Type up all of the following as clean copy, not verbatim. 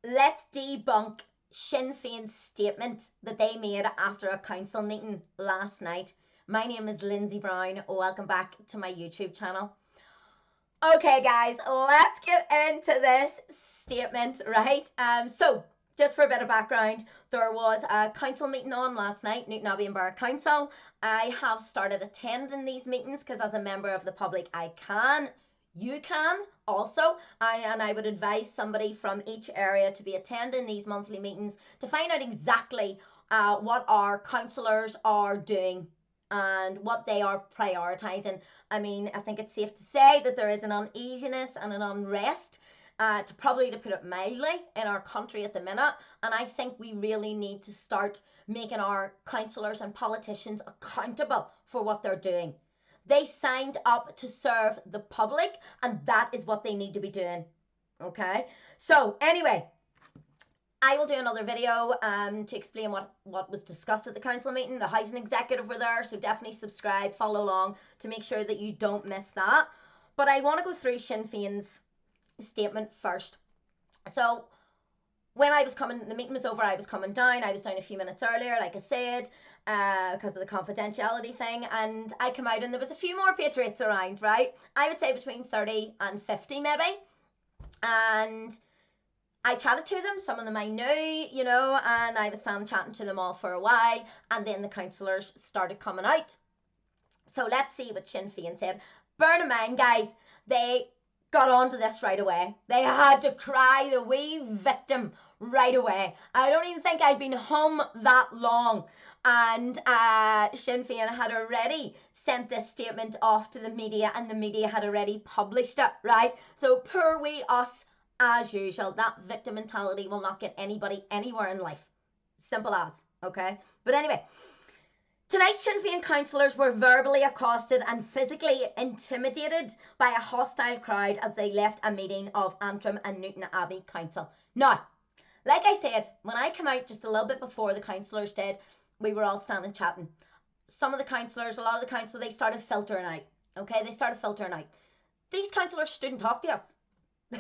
let's debunk Sinn Féin's statement that they made after a council meeting last night. My name is Lindsay Brown. Welcome back to my YouTube channel. Okay, guys, let's get into this statement, right? So just for a bit of background, there was a council meeting on last night, Newton Abbey and Borough Council. I have started attending these meetings because as a member of the public, I can. You can also, and I would advise somebody from each area to be attending these monthly meetings to find out exactly what our councillors are doing and what they are prioritising. I mean, I think it's safe to say that there is an uneasiness and an unrest, to put it mildly, in our country at the minute. And I think we really need to start making our councillors and politicians accountable for what they're doing. They signed up to serve the public, and that is what they need to be doing. Okay? So, anyway, I will do another video to explain what was discussed at the council meeting. The housing executive were there, so definitely subscribe, follow along to make sure that you don't miss that. But I want to go through Sinn Féin's statement first. So when I was coming, the meeting was over, I was coming down. I was down a few minutes earlier, like I said, because of the confidentiality thing. And I come out and there was a few more patriots around, right? I would say between 30 and 50 maybe. And I chatted to them, some of them I knew, you know, and I was standing chatting to them all for a while, and then the councillors started coming out. So let's see what Sinn Féin said. Bear in mind, guys, they got onto this right away. They had to cry the wee victim right away. I don't even think I'd been home that long, and Sinn Féin had already sent this statement off to the media, and the media had already published it, right? So poor wee us. As usual, that victim mentality will not get anybody anywhere in life. Simple as, okay? But anyway, tonight Sinn Féin councillors were verbally accosted and physically intimidated by a hostile crowd as they left a meeting of Antrim and Newton Abbey Council. Now, like I said, when I came out just a little bit before the councillors did, we were all standing chatting. Some of the councillors, a lot of the councillors, they started filtering out, okay? They started filtering out. These councillors stood and talked to us.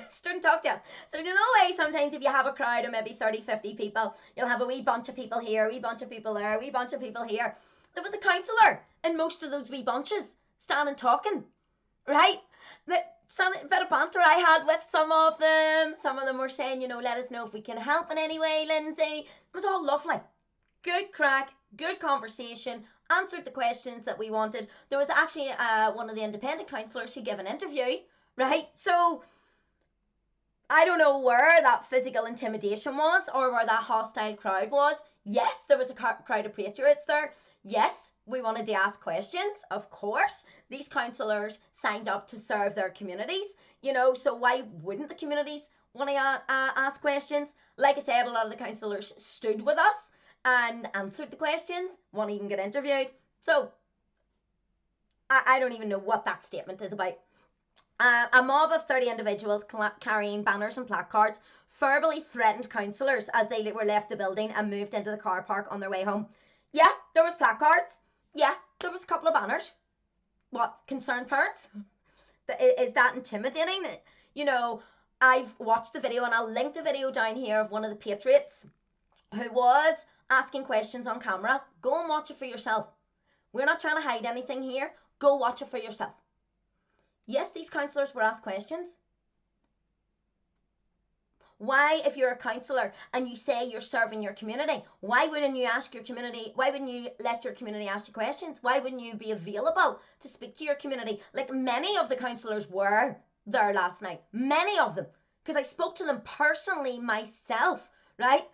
Student talk to us. So you know the way sometimes if you have a crowd of maybe 30, 50 people, you'll have a wee bunch of people here, a wee bunch of people there, a wee bunch of people here. There was a councillor in most of those wee bunches standing talking, right? Some bit of banter I had with some of them. Some of them were saying, you know, let us know if we can help in any way, Lindsay. It was all lovely. Good crack, good conversation, answered the questions that we wanted. There was actually one of the independent councillors who gave an interview, right? So I don't know where that physical intimidation was or where that hostile crowd was. Yes, there was a crowd of patriots there. Yes, we wanted to ask questions. Of course, these councillors signed up to serve their communities, you know, so why wouldn't the communities want to ask questions? Like I said, a lot of the councillors stood with us and answered the questions, one even get interviewed. So I don't even know what that statement is about. A mob of 30 individuals carrying banners and placards verbally threatened councillors as they were left the building and moved into the car park on their way home. Yeah, there was placards. Yeah, there was a couple of banners. What, concerned parents? Is that intimidating? You know, I've watched the video and I'll link the video down here of one of the patriots who was asking questions on camera. Go and watch it for yourself. We're not trying to hide anything here. Go watch it for yourself. Yes, these councillors were asked questions. Why, if you're a councillor and you say you're serving your community, why wouldn't you ask your community, why wouldn't you let your community ask you questions? Why wouldn't you be available to speak to your community? Like many of the councillors were there last night. Many of them. Because I spoke to them personally myself, right?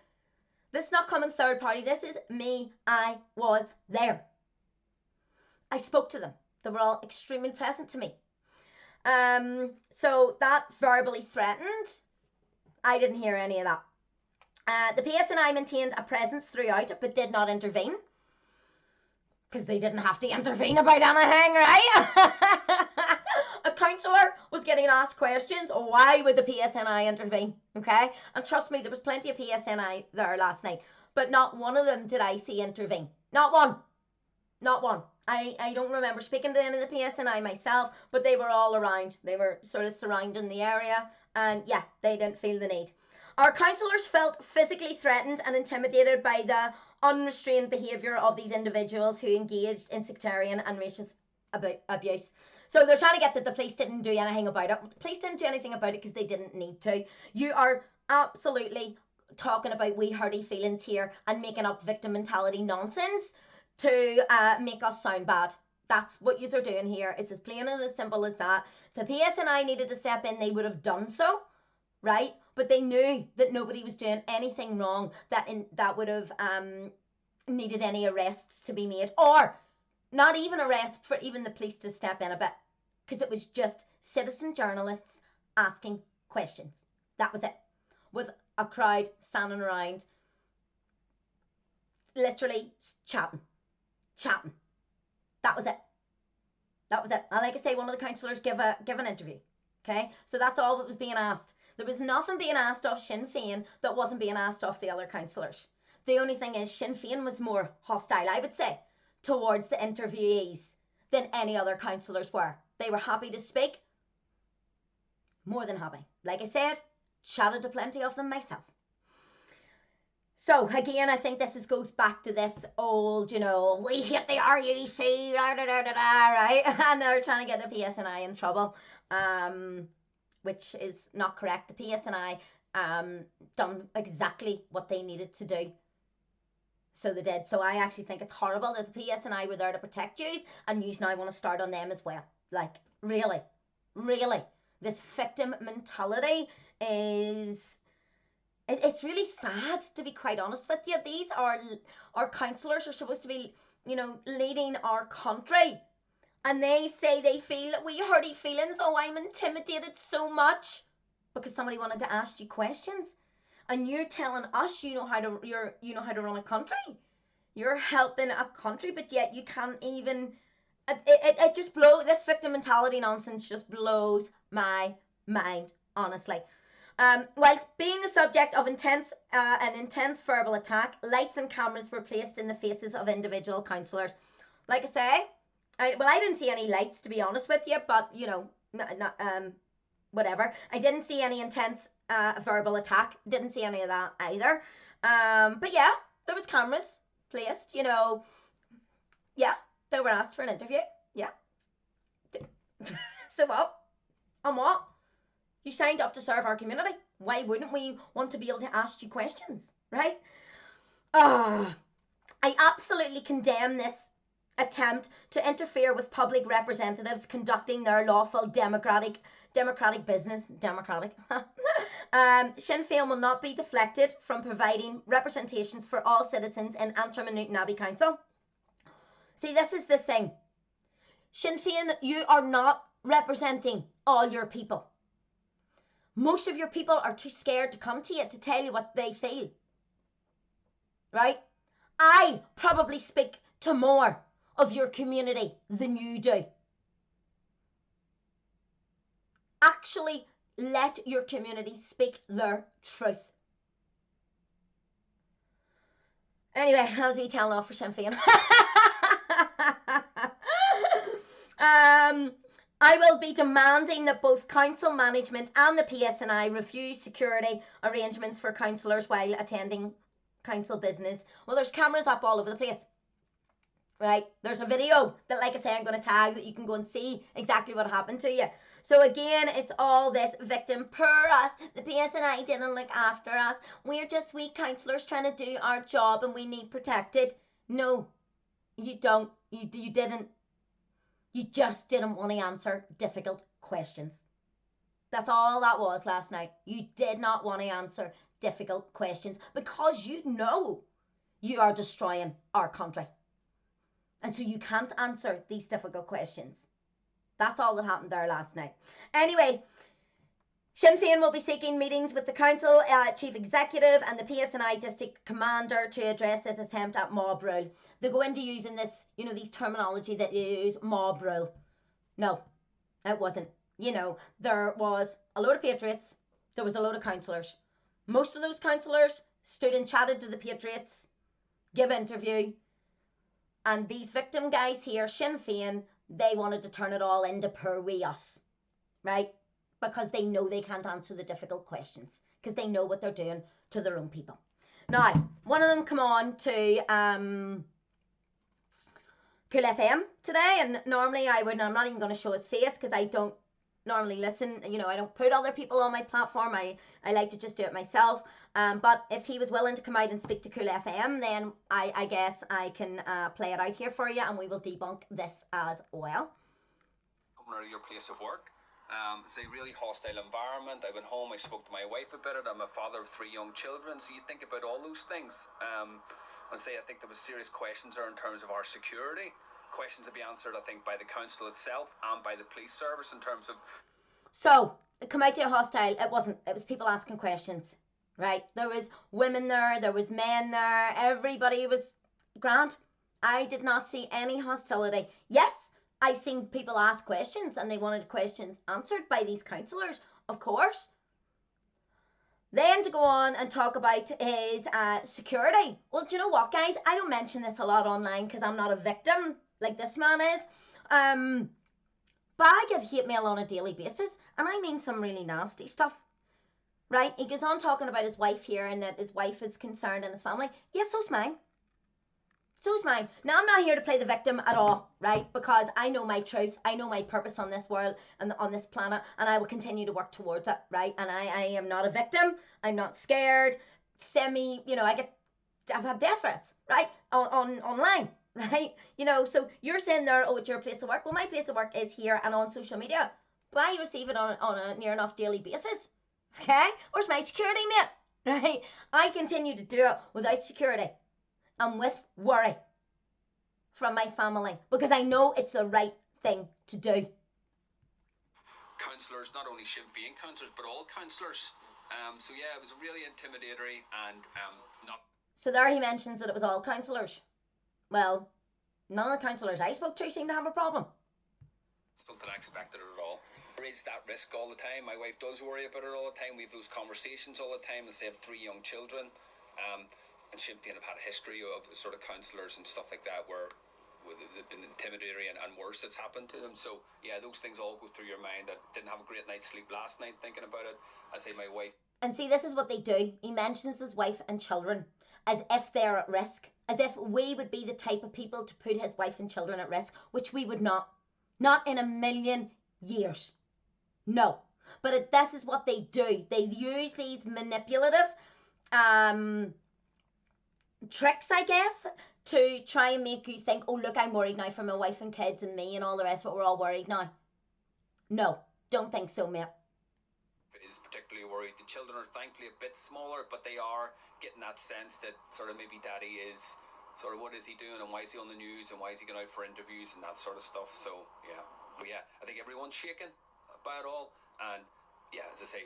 This is not coming third party. This is me. I was there. I spoke to them. They were all extremely pleasant to me. So that verbally threatened, I didn't hear any of that. The PSNI maintained a presence throughout, but did not intervene. Because they didn't have to intervene about anything, right? A councillor was getting asked questions. Why would the PSNI intervene? Okay? And trust me, there was plenty of PSNI there last night. But not one of them did I see intervene. Not one. Not one. I don't remember speaking to any of the PSNI myself, but they were all around. They were sort of surrounding the area, and yeah, they didn't feel the need. Our councillors felt physically threatened and intimidated by the unrestrained behaviour of these individuals who engaged in sectarian and racist abuse. So they're trying to get that the police didn't do anything about it. The police didn't do anything about it because they didn't need to. You are absolutely talking about wee hurty feelings here and making up victim mentality nonsense to make us sound bad. That's what you are doing here. It's as plain and as simple as that. If the PSNI needed to step in, they would have done so, right? But they knew that nobody was doing anything wrong that would have needed any arrests to be made, or not even arrest for even the police to step in a bit, because it was just citizen journalists asking questions. That was it, with a crowd standing around literally chatting. That was it. And like I say, one of the councillors give an interview. Okay, so that's all that was being asked. There was nothing being asked of Sinn Fein that wasn't being asked of the other councillors. The only thing is Sinn Fein was more hostile, I would say, towards the interviewees than any other councillors were. They were happy to speak. More than happy. Like I said, chatted to plenty of them myself. So again, I think goes back to this old, we hate the RUC, right? And they're trying to get the PSNI in trouble, which is not correct. The PSNI done exactly what they needed to do. So they did. So I actually think it's horrible that the PSNI were there to protect you, and you now want to start on them as well. Like, really, this victim mentality is... It's really sad, to be quite honest with you. These are our councillors are supposed to be, leading our country. And they say they feel wee hurty feelings. Oh, I'm intimidated so much because somebody wanted to ask you questions. And you're telling us you know how to run a country. You're helping a country, but yet you can't even... It just blows... This victim mentality nonsense just blows my mind, honestly. Whilst being the subject of an intense verbal attack, lights and cameras were placed in the faces of individual councillors. Like I say, I didn't see any lights, to be honest with you, but, whatever. I didn't see any intense verbal attack. Didn't see any of that either. But yeah, there was cameras placed, Yeah, they were asked for an interview. Yeah. So what? And what? You signed up to serve our community. Why wouldn't we want to be able to ask you questions, right? I absolutely condemn this attempt to interfere with public representatives conducting their lawful democratic business. Sinn Féin will not be deflected from providing representations for all citizens in Antrim and Newton Abbey Council. See, this is the thing. Sinn Féin, you are not representing all your people. Most of your people are too scared to come to you to tell you what they feel. Right? I probably speak to more of your community than you do. Actually, let your community speak their truth. Anyway, that was me telling off for Sinn Féin. I will be demanding that both council management and the PSNI refuse security arrangements for councillors while attending council business. Well, there's cameras up all over the place. Right? There's a video that, like I say, I'm going to tag that you can go and see exactly what happened to you. So again, it's all this victim, poor us, the PSNI didn't look after us, we're just weak councillors trying to do our job and we need protected. No, you don't. You didn't. You just didn't want to answer difficult questions. That's all that was last night. You did not want to answer difficult questions because you know you are destroying our country. And so you can't answer these difficult questions. That's all that happened there last night. Anyway, Sinn Féin will be seeking meetings with the council chief executive and the PSNI district commander to address this attempt at mob rule. They go into using this, these terminology that you use, mob rule. No, it wasn't. There was a load of patriots. There was a load of councillors. Most of those councillors stood and chatted to the patriots, give an interview. And these victim guys here, Sinn Féin, they wanted to turn it all into poor wee us, right? Because they know they can't answer the difficult questions because they know what they're doing to their own people. Now, one of them come on to Cool FM today, and normally I wouldn't. I'm not even going to show his face because I don't normally listen. You know, I don't put other people on my platform. I like to just do it myself. But if he was willing to come out and speak to Cool FM, then I guess I can play it out here for you, and we will debunk this as well. Coming out of your place of work. It's a really hostile environment. I went home, I spoke to my wife about it. I'm a father of 3 young children, so you think about all those things. I think there was serious questions there in terms of our security. Questions to be answered, I think, by the council itself and by the police service in terms of... So, come out to a hostile, it wasn't. It was people asking questions, right? There was women there was men there, everybody was grand. I did not see any hostility. Yes, I seen people ask questions and they wanted questions answered by these councillors, of course. Then to go on and talk about his security. Well, do you know what, guys? I don't mention this a lot online because I'm not a victim like this man is. But I get hate mail on a daily basis, and I mean some really nasty stuff. Right? He goes on talking about his wife here and that his wife is concerned and his family. Yes, so's mine. So's mine. Now, I'm not here to play the victim at all, right? Because I know my truth. I know my purpose on this world and on this planet, and I will continue to work towards it, right? And I am not a victim. I'm not scared. I've had death threats, right? Online, right? You know, so you're saying there, oh, it's your place of work. Well, my place of work is here and on social media. But I receive it on a near enough daily basis, okay? Where's my security, mate? Right? I continue to do it without security. And with worry from my family because I know it's the right thing to do. Councillors, not only Sinn Fein councillors, but all councillors. So yeah, it was really intimidatory and not. So there he mentions that it was all councillors. Well, none of the councillors I spoke to seem to have a problem. Something I expected at all. Raise that risk all the time. My wife does worry about it all the time. We have those conversations all the time. They have 3 young children. And Sinn Féin have had a history of sort of councillors and stuff like that where they've been intimidatory and worse that's happened to them. So yeah, those things all go through your mind. I didn't have a great night's sleep last night thinking about it. I say my wife. And see, this is what they do. He mentions his wife and children as if they're at risk, as if we would be the type of people to put his wife and children at risk, which we would not. Not in a million years. No. But this is what they do. They use these manipulative tricks, I guess, to try and make you think, oh, look, I'm worried now for my wife and kids and me and all the rest, but we're all worried now. No, don't think so, mate. Is particularly worried. The children are thankfully a bit smaller, but they are getting that sense that sort of maybe daddy is sort of, what is he doing and why is he on the news and why is he going out for interviews and that sort of stuff. So yeah, but yeah, I think everyone's shaken by it all, and yeah, as I say,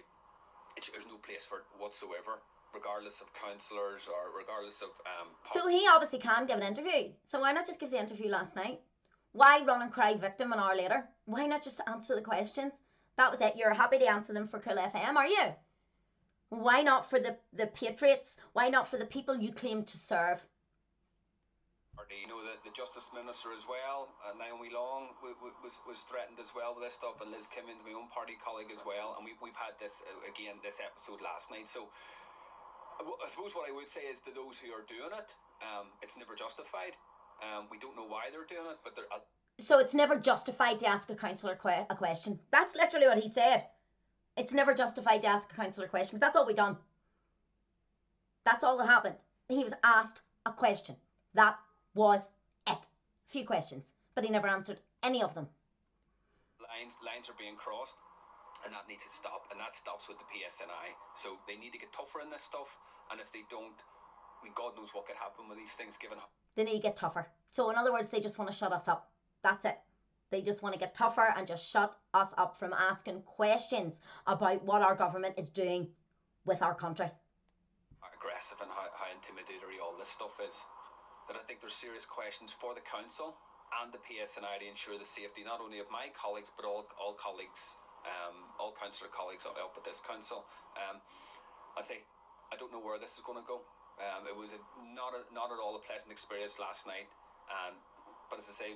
there's no place for it whatsoever, regardless of councillors or regardless of So he obviously can give an interview, so why not just give the interview last night? Why run and cry victim an hour later? Why not just answer the questions? That was it. You're happy to answer them for Cool FM, are you? Why not for the patriots? Why not for the people you claim to serve? You know, the Justice Minister as well, Naomi Long, was threatened as well with this stuff, and Liz Kimmins, my own party colleague as well, and we've had this, again, this episode last night. So I suppose what I would say is to those who are doing it, it's never justified. We don't know why they're doing it, but they're... So it's never justified to ask a councillor a question. That's literally what he said. It's never justified to ask a councillor a question, because that's all we done. That's all that happened. He was asked a question. That was it. A few questions, but he never answered any of them. Lines are being crossed, and that needs to stop, and that stops with the PSNI. So they need to get tougher in this stuff, and if they don't, I mean, God knows what could happen with these things given. They need to get tougher. So in other words, they just want to shut us up. That's it. They just want to get tougher and just shut us up from asking questions about what our government is doing with our country. How aggressive and how intimidatory all this stuff is. That I think there's serious questions for the council and the PSNI to ensure the safety not only of my colleagues but all colleagues, all councillor colleagues up at this council. I say I don't know where this is going to go. It was not at all a pleasant experience last night. But as I say,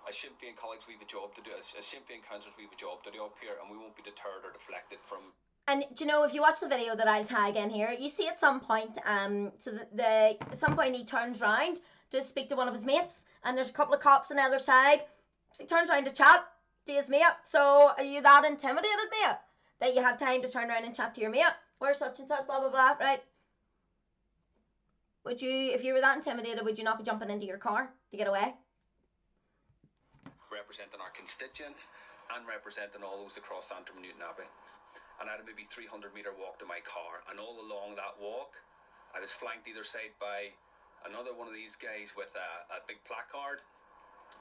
as Sinn Féin colleagues, we have a job to do. As Sinn Féin councillors, we have a job to do up here, and we won't be deterred or deflected from. And do you know, if you watch the video that I'll tag in here, you see at some point, at some point he turns round to speak to one of his mates, and there's a couple of cops on the other side. So he turns around to chat to his mate. So are you that intimidated, mate, that you have time to turn around and chat to your mate? Where's such and such, blah blah blah, right? Would you, if you were that intimidated, would you not be jumping into your car to get away? Representing our constituents and representing all those across Antrim and Newton Abbey. And I had a maybe 300-metre walk to my car, and all along that walk I was flanked either side by another one of these guys with a big placard.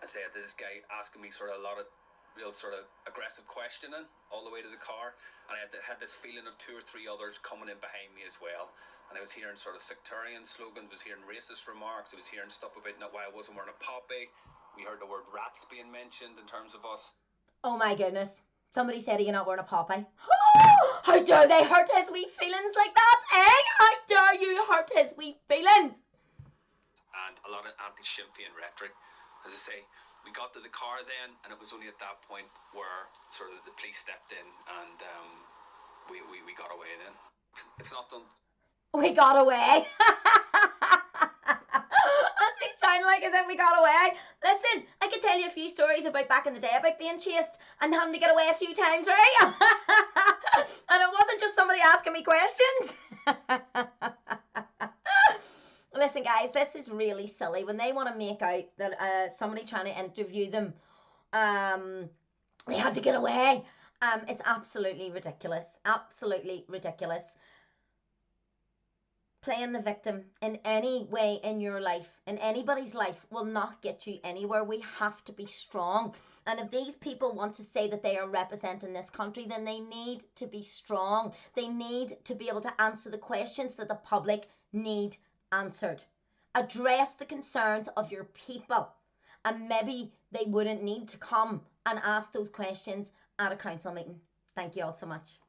I said this guy asking me sort of a lot of real sort of aggressive questioning all the way to the car, and I had this feeling of 2 or 3 others coming in behind me as well. And I was hearing sort of sectarian slogans, I was hearing racist remarks, I was hearing stuff about not why I wasn't wearing a poppy. We heard the word rats being mentioned in terms of us. Oh my goodness. Somebody said you're not wearing a poppy. How dare they hurt his wee feelings like that, eh? How dare you hurt his wee feelings? And a lot of anti-Sinn Fein rhetoric. As I say, we got to the car then, and it was only at that point where sort of the police stepped in, and we got away then. It's not done. We got away. Does it sound like as if we got away? Listen, I can tell you a few stories about back in the day about being chased and having to get away a few times, right? And it wasn't just somebody asking me questions. Listen, guys, this is really silly. When they want to make out that somebody trying to interview them, they had to get away. It's absolutely ridiculous. Absolutely ridiculous. Playing the victim in any way in your life, in anybody's life, will not get you anywhere. We have to be strong. And if these people want to say that they are representing this country, then they need to be strong. They need to be able to answer the questions that the public need answered. Address the concerns of your people. And maybe they wouldn't need to come and ask those questions at a council meeting. Thank you all so much.